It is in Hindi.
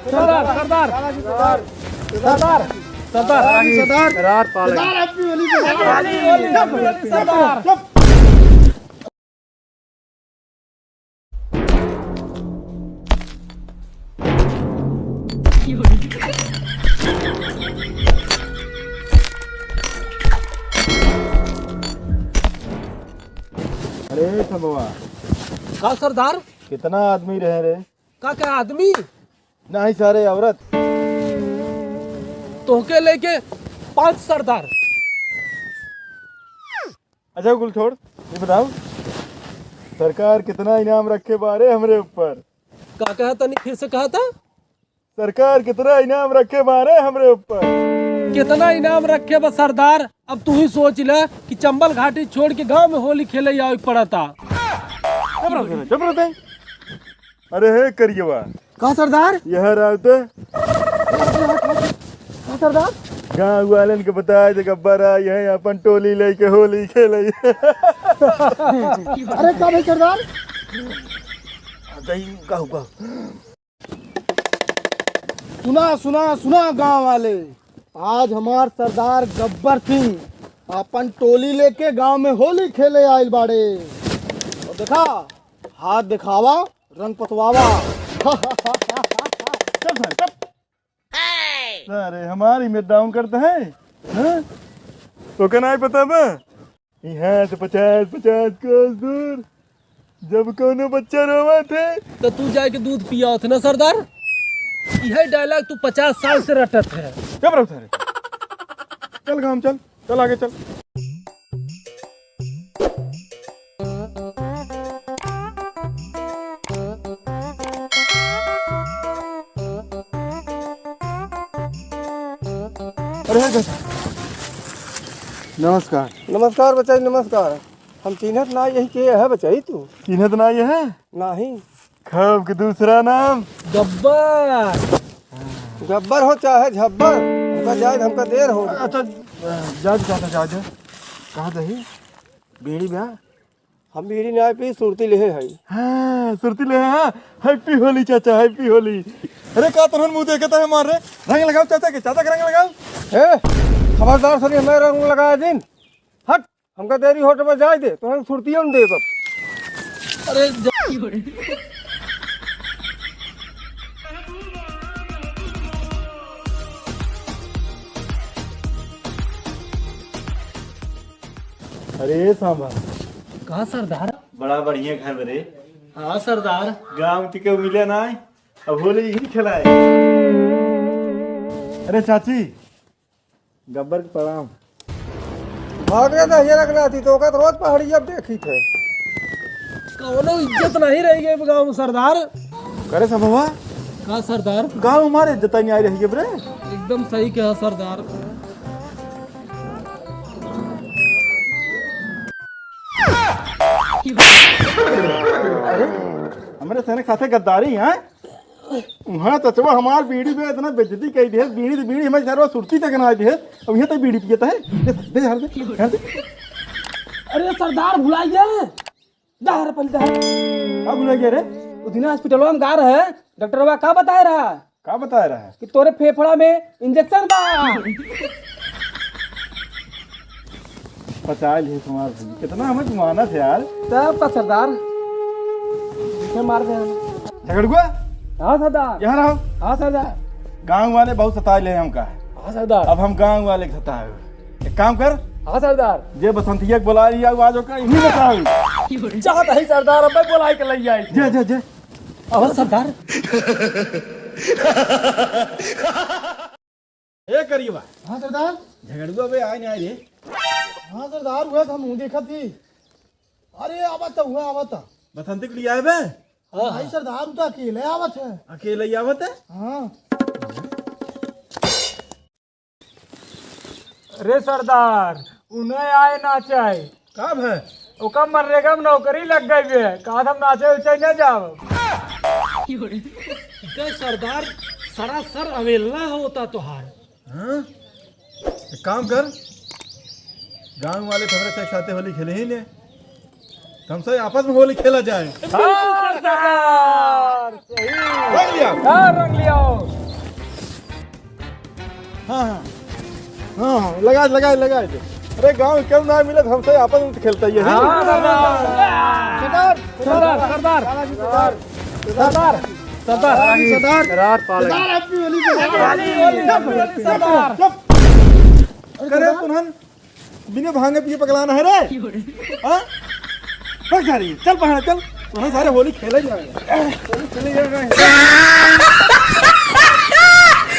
सरदार सरदार सरदार सरदार सरदार अरे सबवा का सरदार कितना आदमी रहे रे? का क्या आदमी नहीं सारे औरत। तोहके लेके 5 सरदार। अच्छा गुल छोड़, ये बताओ सरकार कितना इनाम रखे बारे हमरे ऊपर? का कहा था नहीं, फिर से कहा था। सरकार कितना इनाम रखे बारे हमरे ऊपर? कितना इनाम रखे बस सरदार, अब तू ही सोच ले कि चंबल घाटी छोड़ के गांव में होली खेले आओ पड़ा था। चुप रहते। अरे हे करिएवा कहा सरदार? यह रहते सरदार गाँव वालन के बताए थे गब्बर यही अपन टोली लेके होली खेले। अरे क्या भाई सरदार? सुना सुना सुना गांव वाले, आज हमार सरदार गब्बर सिंह अपन टोली लेके गांव में होली खेले आइल बाड़े। और देखा हाथ दिखावा रंग पतवावा। अरे हमारी में डाउन करते हैं हाँ? तो क्या नहीं पता बा यहाँ से 50-50 कोस दूर जब कोनो बच्चा रोवा थे तो तू जाके दूध पिया थे ना सरदार। यह डायलॉग तू 50 साल से रटत है। कब रहो सारे? चल काम चल, चल आगे चल। अरे नमस्कार। नमस्कार बचाई नमस्कार। हम चिन्हत ना यही के है बचाई तू? चिन्हत ना ये है नहीं। खब के दूसरा नाम गब्बर। गब्बर हो चाहे झब्बर, हमका जायद हमका देर हो। अच्छा जाज कहा दही बीड़ी ब्याह हम बीड़ी ना पी सुरती ले है। हाँ सुरती ले हाँ। हैप्पी होली चाचा, हैप्पी होली। अरे का तुरंत मुंह देखता है मार रहे? रंग लगाओ चाचा के, चाचा के रंग लगाओ। खबरदार सर मैं रंग लगाया दिन हट, हमका देरी होटल पर जाए दे तो हम सुरती दे। अरे अरे सांभा कहा सरदार? बड़ा बढ़िया घर बरे। हाँ सरदार। गाँव टिके मिले ना अब होली ही खिलाए। अरे चाची गब्बर के प्रणाम। भाग रहे थे ये रखना थी तो रोज पहाड़ी अब देखी थे। कौनो इज्जत नहीं रही गई गाँव में सरदार। करे संभवा कहा सरदार? गाँव हमारे इज्जत नहीं आई रही है बरे। एकदम सही कहा सरदार। हमारे सेने खाते गद्दारी हैं। वहाँ तो चलो हमार बीड़ी पे इतना बेइज्जती कही दी है। बीड़ी तो बीड़ी हमारी सारा सुरती तक ना दी है। अब यहाँ तक बीड़ी पियता है। दे यार दे। अरे सरदार भुलाइए दार पलता है। अब भुला गया रे? उस दिन हॉस्पिटल में गा रहे डॉक्टर का बता रहा क्या बता रहा है? कि तोरे फेफड़ा में इंजेक्शन बा। पता ही तुम्हारा कितना हमें घुमाना था यार। तब का सरदार मार दे। झगड़ुआ हाँ सरदार। यहाँ रहो। हाँ सरदार। गाँव वाले बहुत सताए ले हमका। हाँ सरदार। अब हम गाँव वाले के सताए। एक काम कर, हाँ सरदार। जे बसंतिया के बुला लिया आज का इन्हीं बताओ। चाहता ही सरदार अब बुलाई के ले आई। जे अब सरदार ए करिएवा। हाँ सरदार। झगड़ुआ बे आए नहीं आए रे? हाँ सरदार हुआ था मुँह देखा थी। अरे आवत हुआ आवत बसंती के लिए आए बे? भाई सरदार तो अकेले आवत है। अकेले ही आवत है? हाँ। अरे सरदार उन्हें आए नाचाए कब है? ओका मनरेगा में नौकरी लग गई है। कहा हम नाचे उचे न जाओ। सरदार सरासर अवेलना होता तुहार। हाँ? एक काम कर, गांव वाले खबरें से साथे होली खेले ही ने, हमसे आपस में होली खेला जाए। हाँ सरदार सही। रंग लिया। हाँ रंग लिया। हाँ हाँ हाँ हाँ लगा दे। अरे गांव क्यों ना मिले हमसे आपस में खेलता ही है। सरदार सरदार सरदार सरदार सरदार सरदार सरदार सरदार हैप्पी होली सरदार करे तुनहन बिना भांगे पिए पगलाना है रे। हाँ बस सारी चल पहाड़ चल तुनहन सारे होली खेले जाएंगे।